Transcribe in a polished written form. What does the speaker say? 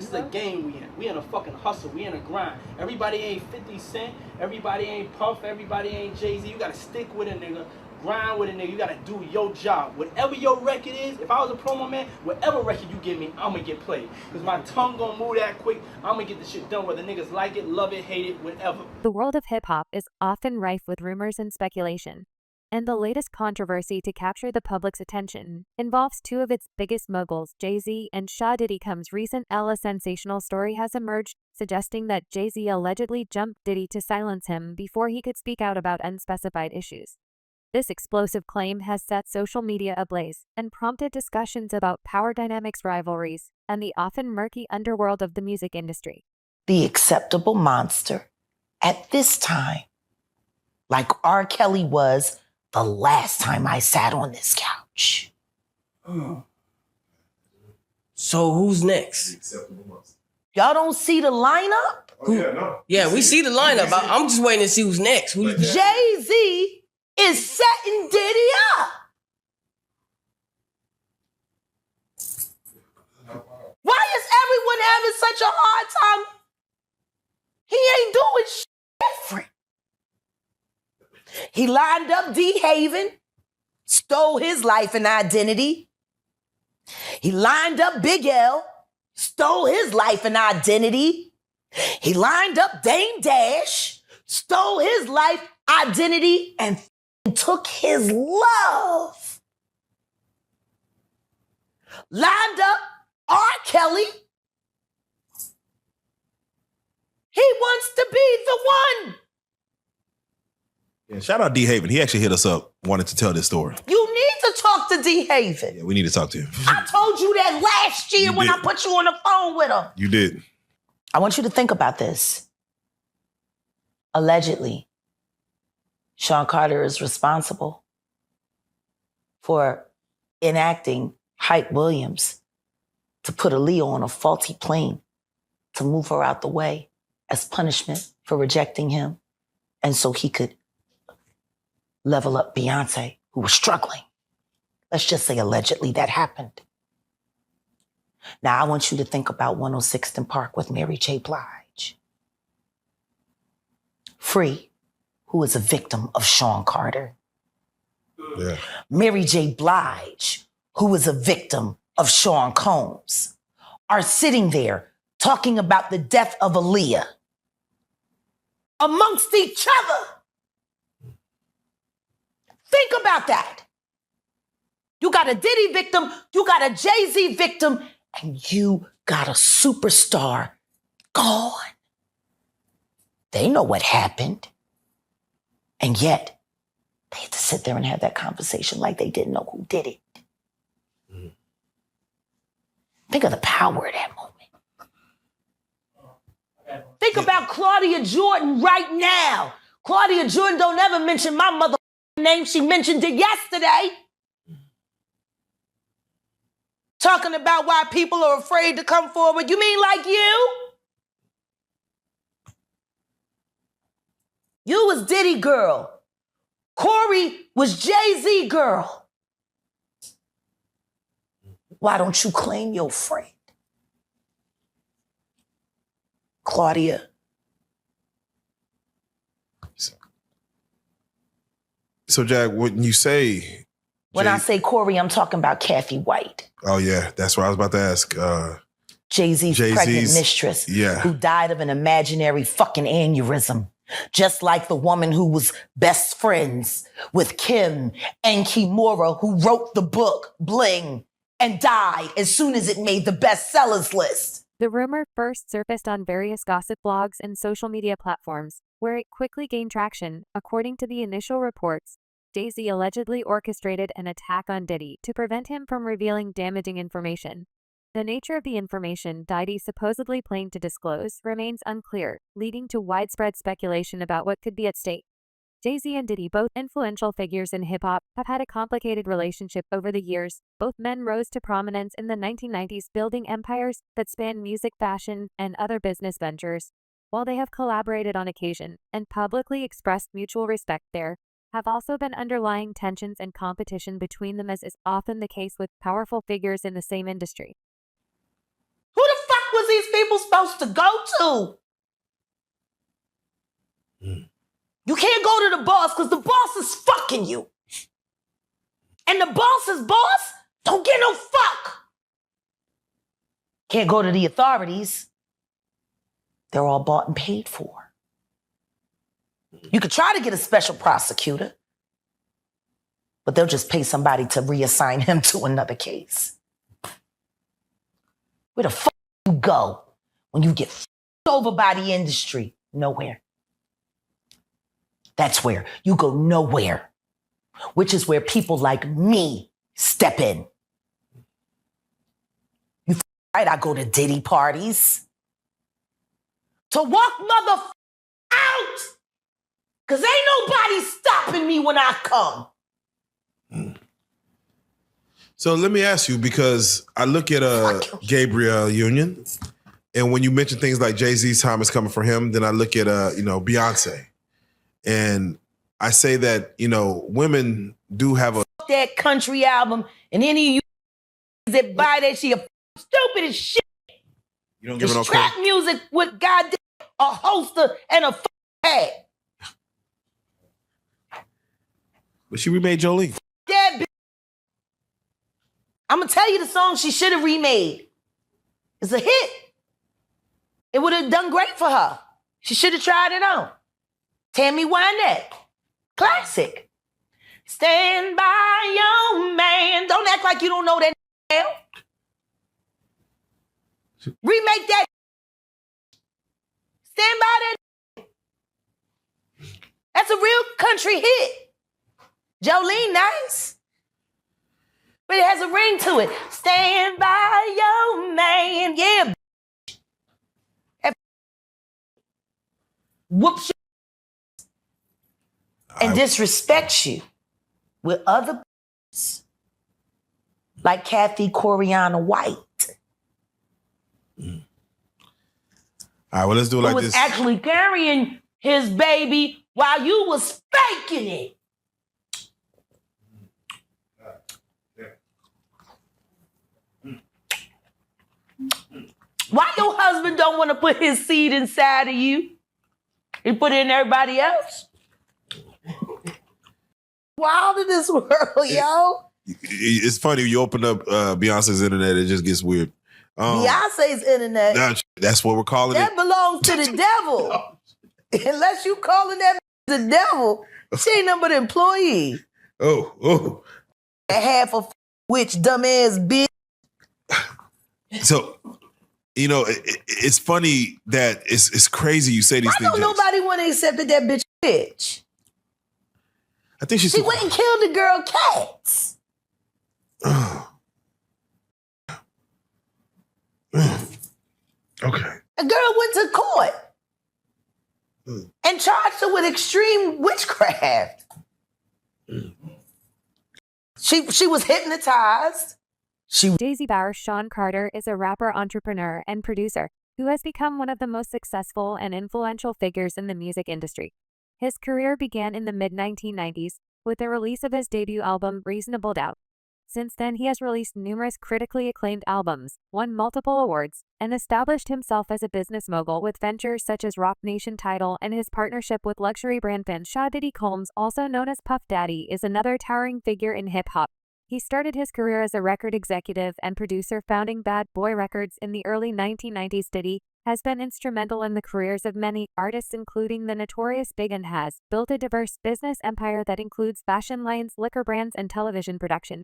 is a game we in. We in a fucking hustle. We in a grind. Everybody ain't 50 Cent. Everybody ain't Puff. Everybody ain't Jay-Z. You gotta stick with a nigga. Grind with a nigga. You gotta do your job. Whatever your record is, if I was a promo man, whatever record you give me, I'ma get played. Cause my tongue gonna move that quick. I'ma get the shit done whether niggas like it, love it, hate it, whatever. The world of hip-hop is often rife with rumors and speculation. And the latest controversy to capture the public's attention involves two of its biggest moguls, Jay-Z and Diddy. Recent sensational story has emerged suggesting that Jay-Z allegedly jumped Diddy to silence him before he could speak out about unspecified issues. This explosive claim has set social media ablaze and prompted discussions about power dynamics, rivalries, and the often murky underworld of the music industry. The acceptable monster at this time, like R. Kelly was the last time I sat on this couch. So who's next? Y'all don't see the lineup? Oh, yeah, no. Yeah, we see the lineup. I'm just waiting to see who's next. Jay-Z is setting Diddy up. Why is everyone having such a hard time? He ain't doing shit different. He lined up D-Haven, stole his life and identity. He lined up Big L, stole his life and identity. He lined up Dame Dash, stole his life, identity, and took his love. Lined up R. Kelly. He wants to be the one. Yeah, shout out D-Haven. He actually hit us up, wanted to tell this story. You need to talk to D-Haven. Yeah, we need to talk to him. I told you that last year when I put you on the phone with him. You did. I want you to think about this. Allegedly, Sean Carter is responsible for enacting Hype Williams to put Aaliyah on a faulty plane to move her out the way as punishment for rejecting him, and so he could level up Beyonce, who was struggling. Let's just say allegedly that happened. Now I want you to think about 106th and Park with Mary J. Blige. Free, who is a victim of Sean Carter. Yeah. Mary J. Blige, who is a victim of Sean Combs, are sitting there talking about the death of Aaliyah amongst each other. Think about that. You got a Diddy victim, you got a Jay-Z victim, and you got a superstar gone. They know what happened. And yet, they had to sit there and have that conversation like they didn't know who did it. Mm. Think of the power of that moment. Think about Claudia Jordan right now. Claudia Jordan don't ever mention my mother name. She mentioned it yesterday. Talking about why people are afraid to come forward. You mean like you? You was Diddy girl. Corey was Jay-Z girl. Why don't you claim your friend? Claudia. So, Jack, when you say... When I say Corey, I'm talking about Kathy White. Oh, yeah. That's what I was about to ask. Jay-Z's pregnant mistress, who died of an imaginary fucking aneurysm. Just like the woman who was best friends with Kim and Kimura, who wrote the book Bling and died as soon as it made the bestsellers list. The rumor first surfaced on various gossip blogs and social media platforms, where it quickly gained traction. According to the initial reports, Jay-Z allegedly orchestrated an attack on Diddy to prevent him from revealing damaging information. The nature of the information Diddy supposedly planned to disclose remains unclear, leading to widespread speculation about what could be at stake. Jay-Z and Diddy, both influential figures in hip-hop, have had a complicated relationship over the years. Both men rose to prominence in the 1990s, building empires that span music, fashion, and other business ventures. While they have collaborated on occasion and publicly expressed mutual respect, there have also been underlying tensions and competition between them, as is often the case with powerful figures in the same industry. Who the fuck was these people you supposed to go to? You can't go to the boss because the boss is fucking you. And the boss's boss don't get no fuck. Can't go to the authorities. They're all bought and paid for. You could try to get a special prosecutor, but they'll just pay somebody to reassign him to another case. Where the fuck you go when you get fucked over by the industry? Nowhere. That's where you go nowhere, which is where people like me step in. You right, I go to Diddy parties to walk mother out, because ain't nobody stopping me when I come. So let me ask you, because I look at Gabriel Union, and when you mention things like Jay-Z's time is coming for him, then I look at Beyonce. And I say that, women do have that country album, and any of you that buy that shit are stupid as shit. You don't give it no trap credit? music with goddamn a holster and a hat. But she remade Jolene. That bitch. I'm gonna tell you the song she should have remade. It's a hit. It would have done great for her. She should have tried it on. Tammy Wynette. Classic. Stand by your man. Don't act like you don't know that now. Remake that. Stand by that. That's a real country hit. Jolene, nice. But it has a ring to it. Stand by your man. Yeah. That whoops you and disrespects you with other like Kathy Coriana White. All right, well, let's do it like who was this. actually carrying his baby while you was faking it. Why your husband don't want to put his seed inside of you? He put it in everybody else? Wild in this world, yo. It's funny, you open up Beyonce's internet, it just gets weird. Beyonce's internet. That's what we're calling that it. belongs to the devil. Unless you calling that the devil, she ain't nothing but an employee. Oh. Half a witch, dumbass bitch. So, it's funny that it's crazy you say these things. Why don't nobody want to accept that bitch bitch? I think she went and killed the girl Cats. Okay. A girl went to court and charged her with extreme witchcraft. She was hypnotized. Jay-Z Bauer Sean Carter is a rapper, entrepreneur, and producer who has become one of the most successful and influential figures in the music industry. His career began in the mid-1990s with the release of his debut album, Reasonable Doubt. Since then, he has released numerous critically acclaimed albums, won multiple awards, and established himself as a business mogul with ventures such as Roc Nation Title, and his partnership with luxury brand Fanshawe. Diddy Combs, also known as Puff Daddy, is another towering figure in hip-hop. He started his career as a record executive and producer, founding Bad Boy Records in the early 1990s. Diddy has been instrumental in the careers of many artists, including the Notorious Big, and has built a diverse business empire that includes fashion lines, liquor brands, and television production.